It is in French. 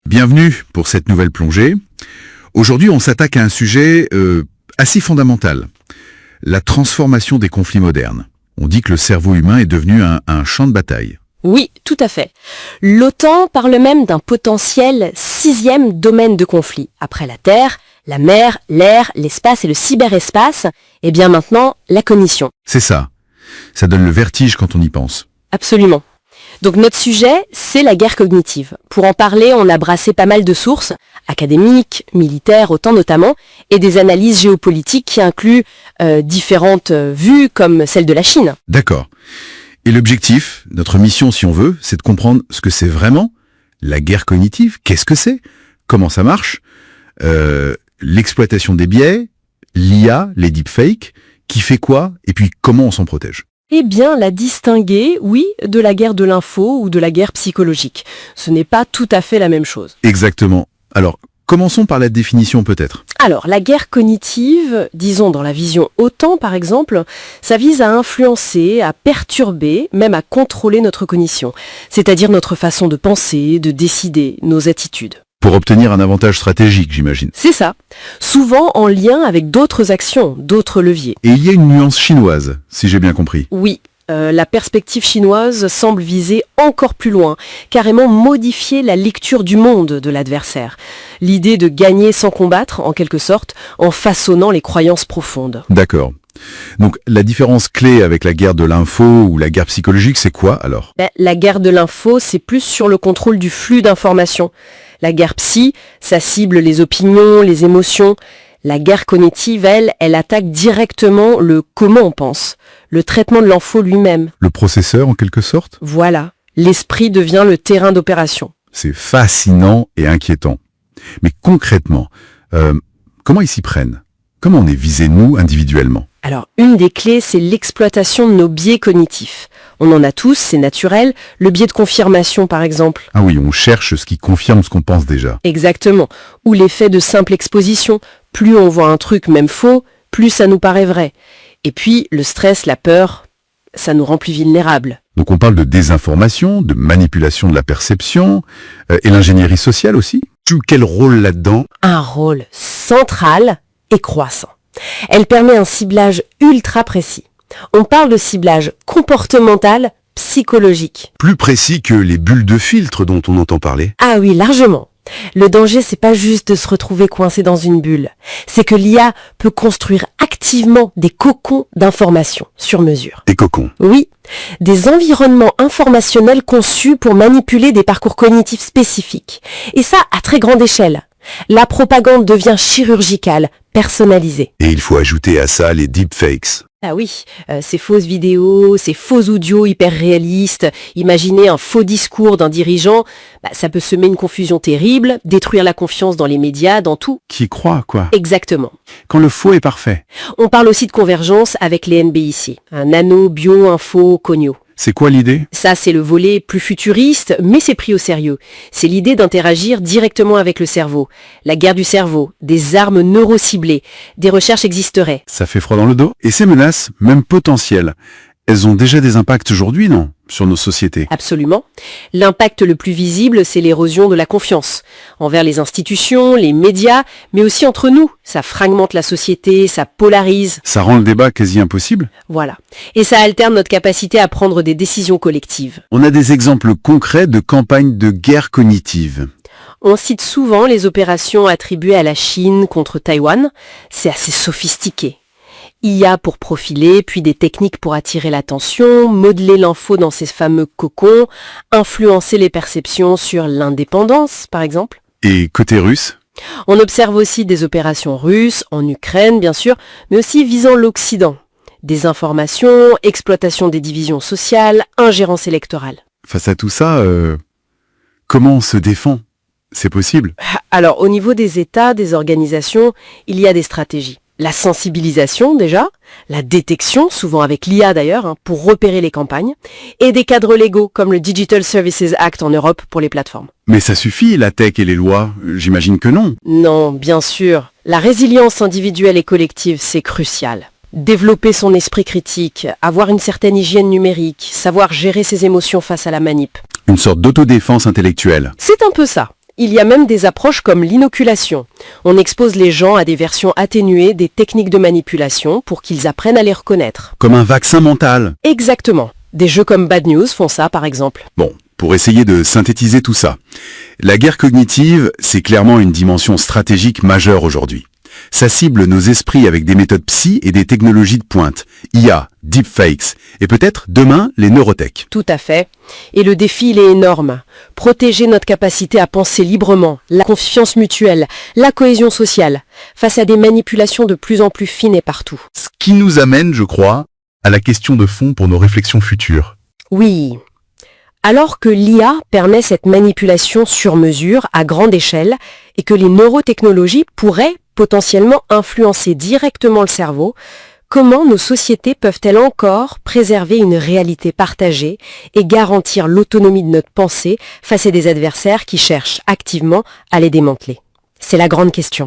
Bienvenue pour cette nouvelle plongée. Aujourd'hui, on s'attaque à un sujet assez fondamental, la transformation des conflits modernes. On dit que le cerveau humain est devenu un champ de bataille. Oui, tout à fait. L'OTAN parle même d'un potentiel 6e domaine de conflit. Après la Terre, la mer, l'air, l'espace et le cyberespace, et bien maintenant, la cognition. C'est ça. Ça donne le vertige quand on y pense. Absolument. Donc notre sujet, c'est la guerre cognitive. Pour en parler, on a brassé pas mal de sources, académiques, militaires, OTAN notamment, et des analyses géopolitiques qui incluent différentes vues comme celle de la Chine. D'accord. Et l'objectif, notre mission si on veut, c'est de comprendre ce que c'est vraiment, la guerre cognitive, qu'est-ce que c'est, comment ça marche, l'exploitation des biais, l'IA, les deepfakes, qui fait quoi, et puis comment on s'en protège. Eh bien, la distinguer, oui, de la guerre de l'info ou de la guerre psychologique. Ce n'est pas tout à fait la même chose. Exactement. Alors, commençons par la définition peut-être. Alors, la guerre cognitive, disons dans la vision OTAN par exemple, ça vise à influencer, à perturber, même à contrôler notre cognition, c'est-à-dire notre façon de penser, de décider, nos attitudes. Pour obtenir un avantage stratégique, j'imagine. C'est ça, souvent en lien avec d'autres actions, d'autres leviers. Et il y a une nuance chinoise, si j'ai bien compris. Oui. La perspective chinoise semble viser encore plus loin, carrément modifier la lecture du monde de l'adversaire. L'idée de gagner sans combattre, en quelque sorte, en façonnant les croyances profondes. D'accord. Donc la différence clé avec la guerre de l'info ou la guerre psychologique, c'est quoi alors ? La guerre de l'info, c'est plus sur le contrôle du flux d'informations. La guerre psy, ça cible les opinions, les émotions. La guerre cognitive, elle attaque directement le comment on pense, le traitement de l'info lui-même. Le processeur en quelque sorte ? Voilà, l'esprit devient le terrain d'opération. C'est fascinant et inquiétant. Mais concrètement, comment ils s'y prennent ? Comment on est visé, nous, individuellement ? Alors, une des clés, c'est l'exploitation de nos biais cognitifs. On en a tous, c'est naturel. Le biais de confirmation, par exemple. Ah oui, on cherche ce qui confirme ce qu'on pense déjà. Exactement. Ou l'effet de simple exposition. Plus on voit un truc, même faux, plus ça nous paraît vrai. Et puis, le stress, la peur, ça nous rend plus vulnérables. Donc on parle de désinformation, de manipulation de la perception, et l'ingénierie sociale aussi. Quel rôle là-dedans ? Un rôle central et croissant. Elle permet un ciblage ultra précis. On parle de ciblage comportemental, psychologique. Plus précis que les bulles de filtre dont on entend parler. Ah oui, largement. Le danger, c'est pas juste de se retrouver coincé dans une bulle. C'est que l'IA peut construire activement des cocons d'information sur mesure. Des cocons. Oui, des environnements informationnels conçus pour manipuler des parcours cognitifs spécifiques. Et ça, à très grande échelle. La propagande devient chirurgicale, personnalisée. Et il faut ajouter à ça les deepfakes. Ah oui, ces fausses vidéos, ces faux audios hyper réalistes, imaginer un faux discours d'un dirigeant, ça peut semer une confusion terrible, détruire la confiance dans les médias, dans tout. Qui croit, quoi. Exactement. Quand le faux est parfait. On parle aussi de convergence avec les NBIC, un nano, bio, info, cogno. C'est quoi l'idée ? Ça, c'est le volet plus futuriste, mais c'est pris au sérieux. C'est l'idée d'interagir directement avec le cerveau. La guerre du cerveau, des armes neurociblées, des recherches existeraient. Ça fait froid dans le dos. Et ces menaces, même potentielles, elles ont déjà des impacts aujourd'hui, non ? Sur nos sociétés. Absolument. L'impact le plus visible, c'est l'érosion de la confiance envers les institutions, les médias, mais aussi entre nous. Ça fragmente la société, ça polarise. Ça rend le débat quasi impossible ? Voilà. Et ça alterne notre capacité à prendre des décisions collectives. On a des exemples concrets de campagnes de guerre cognitive. On cite souvent les opérations attribuées à la Chine contre Taïwan. C'est assez sophistiqué. IA pour profiler, puis des techniques pour attirer l'attention, modeler l'info dans ces fameux cocons, influencer les perceptions sur l'indépendance, par exemple. Et côté russe ? On observe aussi des opérations russes, en Ukraine bien sûr, mais aussi visant l'Occident. Désinformation, exploitation des divisions sociales, ingérence électorale. Face à tout ça, comment on se défend ? C'est possible ? Alors, au niveau des États, des organisations, il y a des stratégies. La sensibilisation déjà, la détection, souvent avec l'IA d'ailleurs, pour repérer les campagnes, et des cadres légaux comme le Digital Services Act en Europe pour les plateformes. Mais ça suffit, la tech et les lois ? J'imagine que non. Non, bien sûr. La résilience individuelle et collective, c'est crucial. Développer son esprit critique, avoir une certaine hygiène numérique, savoir gérer ses émotions face à la manip. Une sorte d'autodéfense intellectuelle. C'est un peu ça. Il y a même des approches comme l'inoculation. On expose les gens à des versions atténuées des techniques de manipulation pour qu'ils apprennent à les reconnaître. Comme un vaccin mental. Exactement. Des jeux comme Bad News font ça, par exemple. Bon, pour essayer de synthétiser tout ça, la guerre cognitive, c'est clairement une dimension stratégique majeure aujourd'hui. Ça cible nos esprits avec des méthodes psy et des technologies de pointe, IA, deepfakes, et peut-être demain les neurotech. Tout à fait. Et le défi, il est énorme. Protéger notre capacité à penser librement, la confiance mutuelle, la cohésion sociale, face à des manipulations de plus en plus fines et partout. Ce qui nous amène, je crois, à la question de fond pour nos réflexions futures. Oui. Alors que l'IA permet cette manipulation sur mesure à grande échelle et que les neurotechnologies pourraient potentiellement influencer directement le cerveau, comment nos sociétés peuvent-elles encore préserver une réalité partagée et garantir l'autonomie de notre pensée face à des adversaires qui cherchent activement à les démanteler? C'est la grande question.